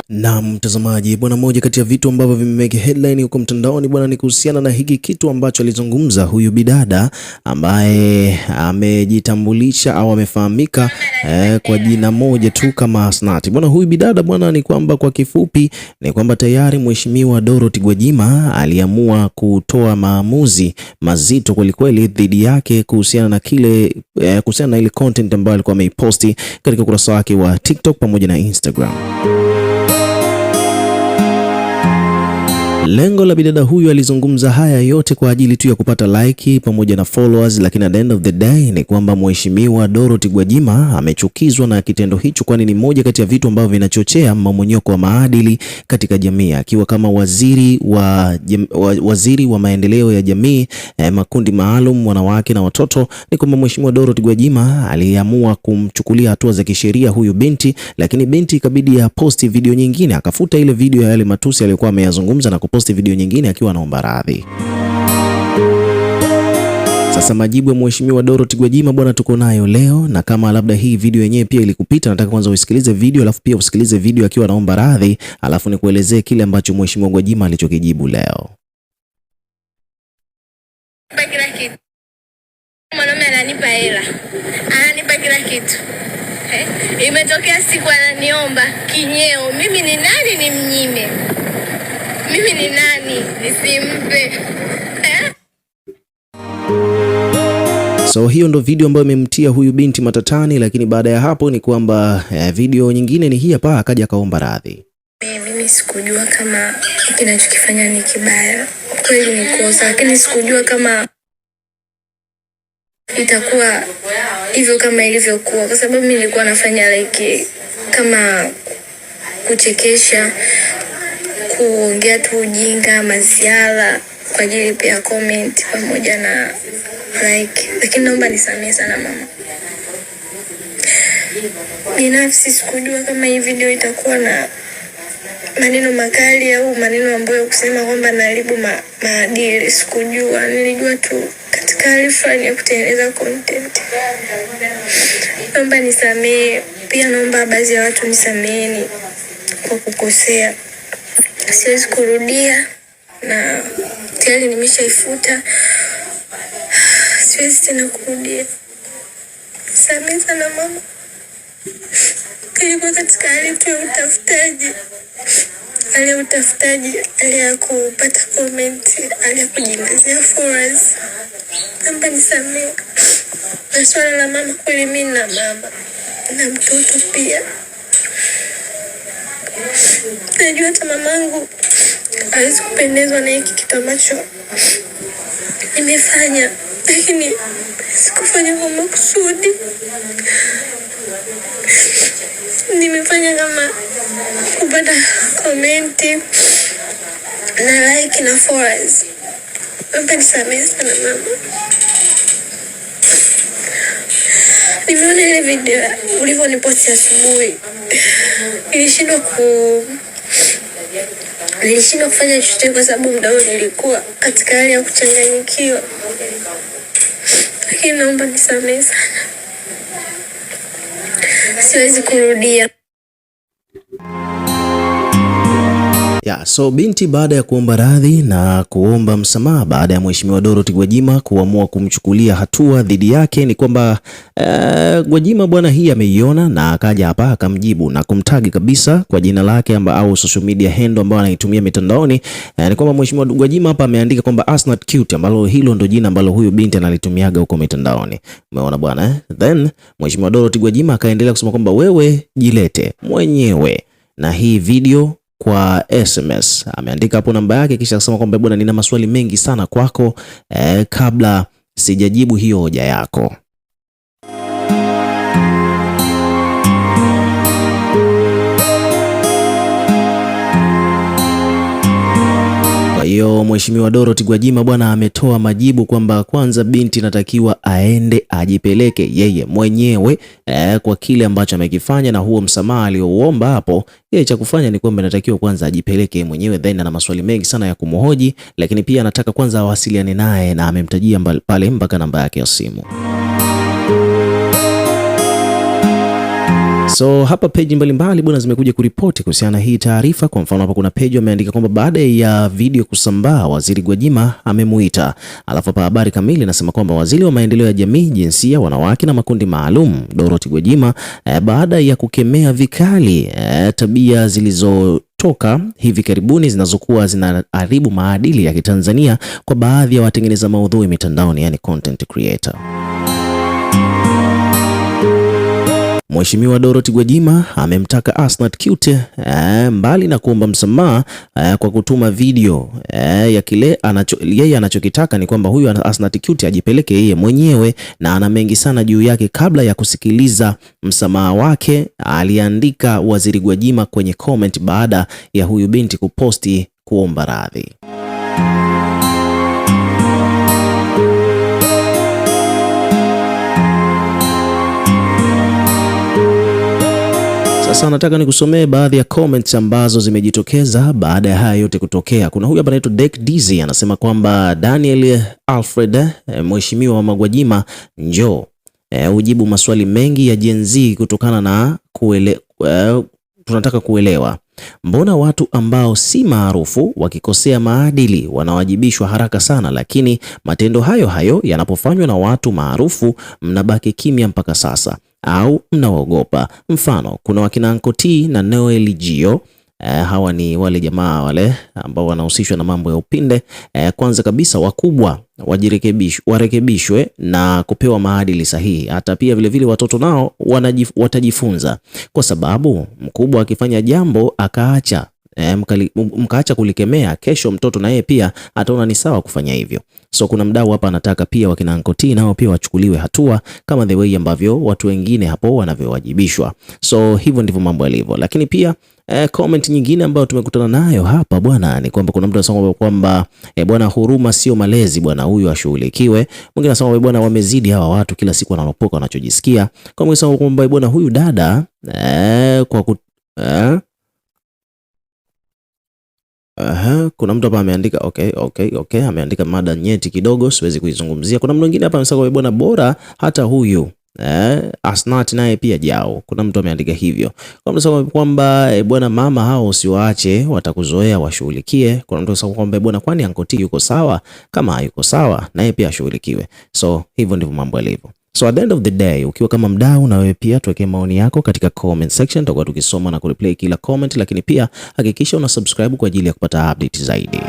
Na mtazamaji bwana, moja kati ya vitu ambavyo vimemeke headline huko mtandaoni bwana ni kuhusiana na hiki kitu ambacho alizungumza huyu bidada ambaye amejitambulisha au amefahamika kwa jina moja tu kama Asnath. Bwana huyu bidada bwana ni kwamba kwa kifupi ni kwamba tayari Mheshimiwa Dorothy Gwajima aliamua kutoa maamuzi mazito kwelikweli dhidi yake kuhusiana na ile content ambayo alikuwa ameiposti katika ukurasa wake wa TikTok pamoja na Instagram. Lengo la bidada huyu alizungumza haya yote kwa ajili tu ya kupata like pamoja na followers, lakini at the end of the day ni kwamba Mheshimiwa Dorothy Gwajima amechukizwa na kitendo hicho, kwani ni moja kati ya vitu ambavyo vinachochea mmomonyoko wa maadili katika jamii. Akiwa kama waziri wa maendeleo ya jamii, makundi maalum, wanawake na watoto, ni kwamba Mheshimiwa Dorothy Gwajima aliamua kumchukulia hatua za kisheria huyu binti, lakini binti ikabidi ya posti video nyingine, akafuta ile video ya yale matusi aliyokuwa ameyazungumza na posti video nyingine akiwa anaomba radhi. Sasa majibu ya Mheshimiwa Dorothy Gwajima bwana tuko nayo leo, na kama labda hii video yenyewe pia ilikupita, nataka kwanza usikilize video alafu pia usikilize video akiwa anaomba radhi, alafu nikuelezee kile ambacho Mheshimiwa Gwajima alichokijibu leo. Mwanaume ananipa hela, ananipa kila kitu. Imetokea siku ananiomba kinyeo, mimi ni nani nimnyime? Mimi ni nani nisimpe? So hiyo ndo video ambayo imemtia huyu binti matatani, lakini baada ya hapo ni kwamba video nyingine ni hii hapa, akaja akaomba radhi. Mimi sikujua kama kinachokifanya ni kibaya, kweli ni kosa, lakini sikujua kama itakuwa hivyo kama ilivyokuwa, kwa sababu mimi nilikuwa nafanya like kama kuchekesha, kuongea tu ujinga, masiala kwa ajili pia comment pamoja na like, lakini naomba nisamehe sana mama. Binafsi sikujua kama hii video itakuwa na maneno makali au maneno ambayo kusema kwamba naharibu maadili. Sikujua, nilijua tu katika hali fulani ya kutengeneza content. Naomba nisamehe, pia naomba baadhi ya watu nisameheni kwa kukosea. Siwezi kurudia na tayari nimeshaifuta. Siwezi tena kurudia. Samehe sana mama. Nilikuwa katika hali tu ya utafutaji. Hali ya utafutaji, hali ya kupata comment, hali ya kujiingizia followers. Naomba nisamehe. Na swala la mama, kweli mimi na mama na mtoto pia. Najua hata mamangu hawezi kupendezwa na hiki kitu ambacho nimefanya, lakini sikufanya kwa makusudi. Nimefanya kama kupata komenti na like na followers. Naomba nisamehe sana mama. Niliona ile video ulivyoniposti asubuhi, nilishindwa kufanya chochote kwa sababu muda huo nilikuwa katika hali ya kuchanganyikiwa. Lakini naomba nisamehe sana. Siwezi kurudia. So binti baada ya kuomba radhi na kuomba msamaha baada ya Mheshimiwa Dorothy Gwajima kuamua kumchukulia hatua dhidi yake, ni kwamba Gwajima bwana hii ameiona na akaja hapa akamjibu na kumtagi kabisa kwa jina lake au social media handle ambayo anaitumia mitandaoni. Ni kwamba Mheshimiwa Gwajima hapa ameandika kwamba Asnath cute, ambalo hilo ndo jina ambalo huyu binti analitumiaga huko mitandaoni. Umeona bwana Then Mheshimiwa Dorothy Gwajima akaendelea kusema kwamba wewe jilete mwenyewe na hii video kwa SMS. Ameandika hapo namba yake, kisha akasema kwamba bwana, nina maswali mengi sana kwako kabla sijajibu hiyo hoja yako. Kwa hiyo Mheshimiwa Dorothy Gwajima bwana ametoa majibu kwamba kwanza binti natakiwa aende ajipeleke yeye mwenyewe kwa kile ambacho amekifanya, na huo msamaha aliouomba hapo, yeye cha kufanya ni kwamba natakiwa kwanza ajipeleke mwenyewe, then ana maswali mengi sana ya kumhoji, lakini pia anataka kwanza awasiliane naye na amemtajia pale mpaka namba yake ya simu. So hapa page mbalimbali bwana zimekuja kuripoti kuhusiana hii taarifa. Kwa mfano hapa kuna page wameandika kwamba baada ya video kusambaa Waziri Gwajima amemuita. Alafu hapa habari kamili inasema kwamba Waziri wa Maendeleo ya Jamii, Jinsia, Wanawake na Makundi Maalum Dorothy Gwajima baada ya kukemea vikali tabia zilizotoka hivi karibuni zinazokuwa zinaharibu maadili ya Kitanzania kwa baadhi ya watengeneza maudhui mitandaoni, yani content creator. Mheshimiwa Dorothy Gwajima amemtaka Asnath Cute mbali na kuomba msamaha kwa kutuma video ya kile yeye anachokitaka ni kwamba huyu Asnath Cute ajipeleke yeye mwenyewe, na ana mengi sana juu yake. Kabla ya kusikiliza msamaha wake, aliandika Waziri Gwajima kwenye comment baada ya huyu binti kuposti kuomba radhi. Sasa nataka nikusomee baadhi ya comments ambazo zimejitokeza baada ya haya yote kutokea. Kuna huyu hapa anaitwa Dek Dizzy anasema kwamba Daniel Alfred, Mheshimiwa Mama Gwajima, njoo ujibu maswali mengi ya Gen Z kutokana na tunataka kuelewa mbona watu ambao si maarufu wakikosea maadili wanawajibishwa haraka sana, lakini matendo hayo hayo yanapofanywa na watu maarufu mnabaki kimya mpaka sasa au mnaogopa? Mfano, kuna wakina Uncle T na Noel Gio. Hawa ni wale jamaa wale ambao wanahusishwa na mambo ya upinde. Kwanza kabisa wakubwa warekebishwe na kupewa maadili sahihi. Hata pia vile vile watoto nao watajifunza, kwa sababu mkubwa akifanya jambo mkaacha kulikemea, kesho mtoto na yeye pia ataona ni sawa kufanya hivyo. So kuna mdau hapa anataka pia wakina Uncle T nao pia wachukuliwe hatua kama the way ambavyo watu wengine hapo wanavyowajibishwa. So hivyo ndivyo mambo yalivyo. Lakini pia comment nyingine ambayo tumekutana nayo hapa bwana ni kwamba kuna mtu anasema kwamba bwana, huruma sio malezi bwana, huyu ashughulikiwe. Mwingine anasema bwana, wamezidi hawa watu, kila siku wanalopoka wanachojisikia. Kwa mwingine anasema kwamba bwana, huyu dada kuna mtu hapa ameandika okay, ameandika mada nyeti kidogo, siwezi kuizungumzia. Kuna mtu mwingine hapa amesema bwana, bora hata huyu Asnath naye pia jao. Kuna mtu ameandika hivyo. Kwa mtu anasema kwamba bwana, mama hao usiwaache, watakuzoea, washughulikie. Kuna mtu anasema kwamba bwana, kwani Uncle T yuko sawa? Kama hayuko sawa naye pia ashughulikiwe. So hivyo ndivyo mambo yalivyo. So at the end of the day, ukiwa kama mdau na wewe pia tuwekee maoni yako katika comment section, tutakuwa tukisoma na kureplay kila comment, lakini pia hakikisha una subscribe kwa ajili ya kupata update zaidi.